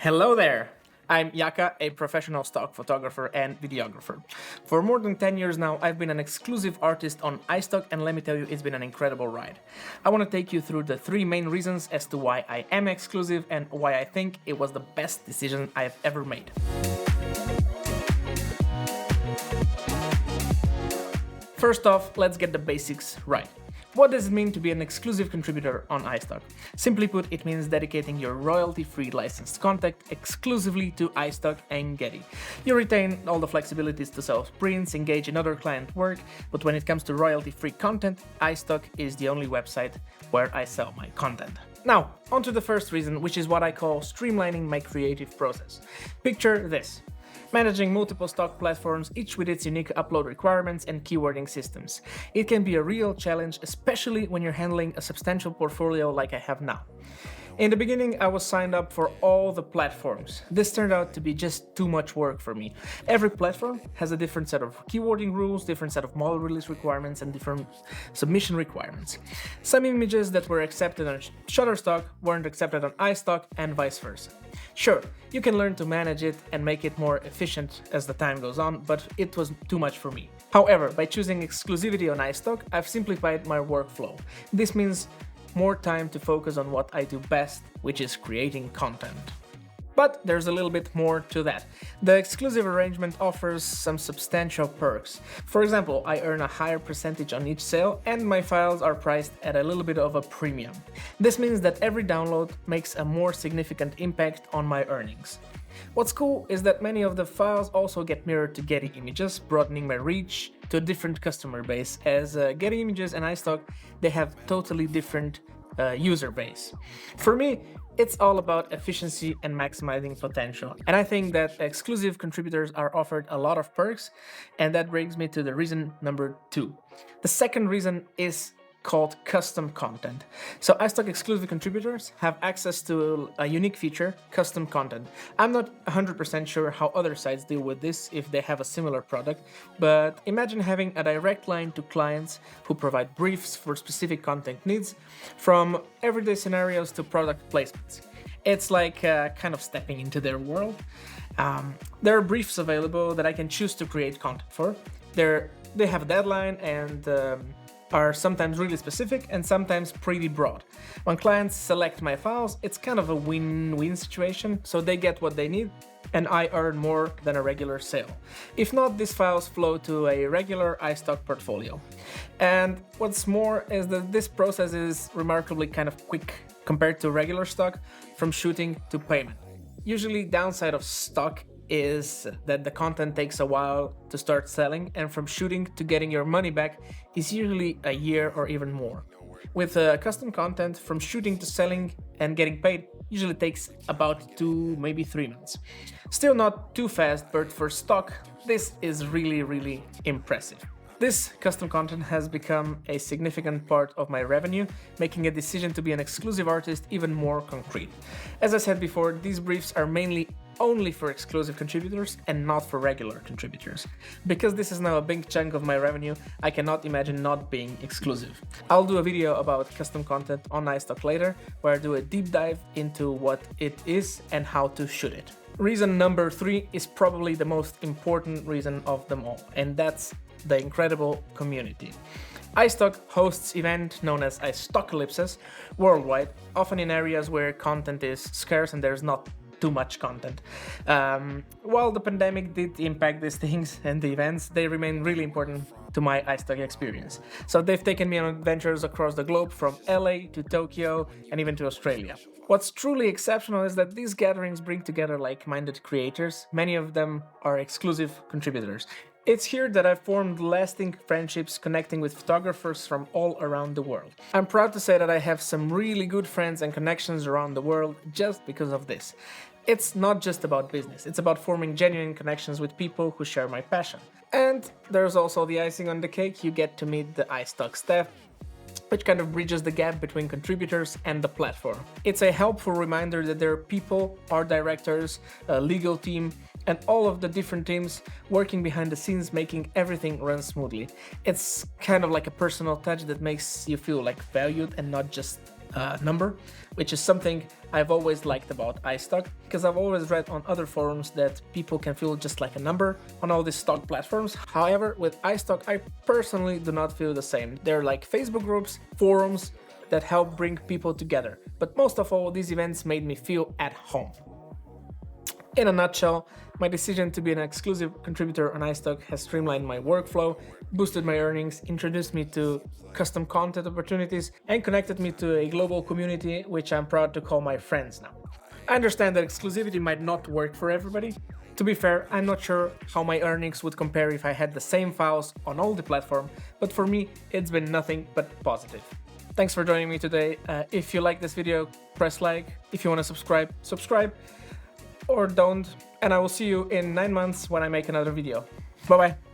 Hello there! I'm Yaka, a professional stock photographer and videographer. For more than 10 years now, I've been an exclusive artist on iStock, and let me tell you, it's been an incredible ride. I want to take you through the 3 main reasons as to why I am exclusive and why I think it was the best decision I've ever made. First off, let's get the basics right. What does it mean to be an exclusive contributor on iStock? Simply put, it means dedicating your royalty-free licensed content exclusively to iStock and Getty. You retain all the flexibilities to sell prints, engage in other client work, but when it comes to royalty-free content, iStock is the only website where I sell my content. Now, on to the first reason, which is what I call streamlining my creative process. Picture this. Managing multiple stock platforms, each with its unique upload requirements and keywording systems. It can be a real challenge, especially when you're handling a substantial portfolio like I have now. In the beginning, I was signed up for all the platforms. This turned out to be just too much work for me. Every platform has a different set of keywording rules, different set of model release requirements, and different submission requirements. Some images that were accepted on Shutterstock weren't accepted on iStock, and vice versa. Sure, you can learn to manage it and make it more efficient as the time goes on, but it was too much for me. However, by choosing exclusivity on iStock, I've simplified my workflow. This means more time to focus on what I do best, which is creating content. But there's a little bit more to that. The exclusive arrangement offers some substantial perks. For example, I earn a higher percentage on each sale, and my files are priced at a little bit of a premium. This means that every download makes a more significant impact on my earnings. What's cool is that many of the files also get mirrored to Gettyimages, broadening my reach to a different customer base, as Gettyimages and iStock, they have totally different user base. For me, it's all about efficiency and maximizing potential. And I think that exclusive contributors are offered a lot of perks, and that brings me to the reason number 2. The second reason is called custom content. So iStock exclusive contributors have access to a unique feature, custom content. I'm not 100% sure how other sites deal with this if they have a similar product, but imagine having a direct line to clients who provide briefs for specific content needs, from everyday scenarios to product placements. It's like kind of stepping into their world. There are briefs available that I can choose to create content for. They have a deadline and are sometimes really specific and sometimes pretty broad. When clients select my files, it's kind of a win-win situation, so they get what they need and I earn more than a regular sale. If not, these files flow to a regular iStock portfolio. And what's more is that this process is remarkably kind of quick compared to regular stock, from shooting to payment. Usually, downside of stock is that the content takes a while to start selling, and from shooting to getting your money back is usually a year or even more. With custom content, from shooting to selling and getting paid usually takes about 2, maybe 3 months. Still not too fast, but for stock, this is really impressive. This custom content has become a significant part of my revenue, making a decision to be an exclusive artist even more concrete. As I said before, these briefs are mainly only for exclusive contributors and not for regular contributors. Because this is now a big chunk of my revenue, I cannot imagine not being exclusive. I'll do a video about custom content on iStock later, where I do a deep dive into what it is and how to shoot it. Reason number 3 is probably the most important reason of them all, and that's the incredible community. iStock hosts events known as Istockcalypses worldwide, often in areas where content is scarce and there's not too much content. While the pandemic did impact these things and the events, they remain really important to my iStock experience. So they've taken me on adventures across the globe, from LA to Tokyo and even to Australia. What's truly exceptional is that these gatherings bring together like-minded creators. Many of them are exclusive contributors. It's here that I've formed lasting friendships, connecting with photographers from all around the world. I'm proud to say that I have some really good friends and connections around the world just because of this. It's not just about business, it's about forming genuine connections with people who share my passion. And there's also the icing on the cake. You get to meet the iStock staff, which kind of bridges the gap between contributors and the platform. It's a helpful reminder that there are people, art directors, a legal team, and all of the different teams working behind the scenes, making everything run smoothly. It's kind of like a personal touch that makes you feel like valued and not just number, which is something I've always liked about iStock, because I've always read on other forums that people can feel just like a number on all these stock platforms. However, with iStock, I personally do not feel the same. They're like Facebook groups, forums that help bring people together. But most of all, these events made me feel at home. In a nutshell, my decision to be an exclusive contributor on iStock has streamlined my workflow, boosted my earnings, introduced me to custom content opportunities, and connected me to a global community which I'm proud to call my friends now. I understand that exclusivity might not work for everybody. To be fair, I'm not sure how my earnings would compare if I had the same files on all the platforms, but for me, it's been nothing but positive. Thanks for joining me today. If you like this video, press like. If you want to subscribe, subscribe. Or don't, and I will see you in 9 months when I make another video. Bye bye.